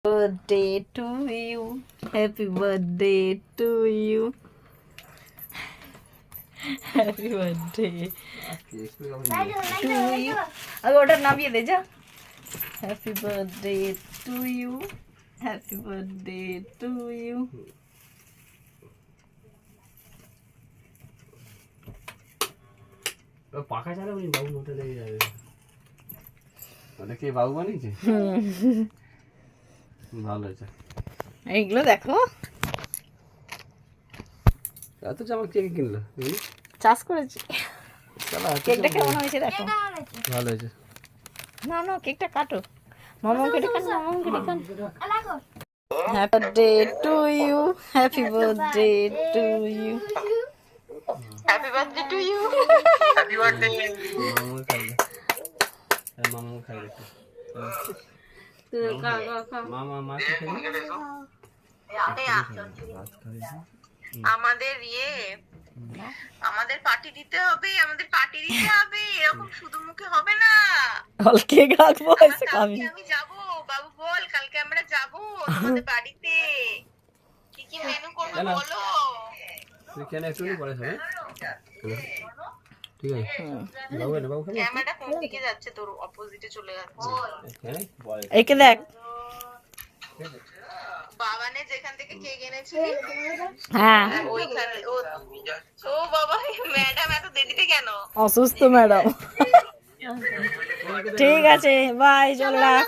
Birthday to you. Happy birthday to you. Happy birthday to you. अगर order ना भी दे जा. Happy birthday to you. Happy birthday to you. পাখা চালাবো নি বাবু মোটা লেগে যাবে ওটা কে বাবু বানিয়েছে ভালো হয়েছে এইগুলো দেখো এত জামা কে কিনলো চাষ করেছি চলো কেকটা কেমন হয়েছে দেখো ভালো হয়েছে না না কেকটা কাটো মামা কেটে কাটো মামা কেটে কাটো happy birthday to you happy birthday to you happy birthday to you happy birthday মামা খাই রে তুই কা কা কা মামা মাকে খাই আমাদের আমাদের পার্টি দিতে হবে এরকম শুধু মুখে হবে না হল কেক রাখবো এসে খাবি আমি যাব বাবু বল কালকে আমরা যাব তোমাদের বাড়িতে কি কি মেনু করব বলো তুই কেন একটু পরে খাবে ঠিক আছে বাবু না বাবু খাবে ক্যামেরাটা কোন দিকে যাচ্ছে তোর অপোজিটে চলে যাচ্ছে হ্যাঁ বল একে দেখ বাবানে যেখান থেকে কেক এনেছি হ্যাঁ ওইখানে ও বাবা ম্যাডাম এত দেরিতে কেন অসুস্থ ম্যাডাম ঠিক আছে বাই চল রাখ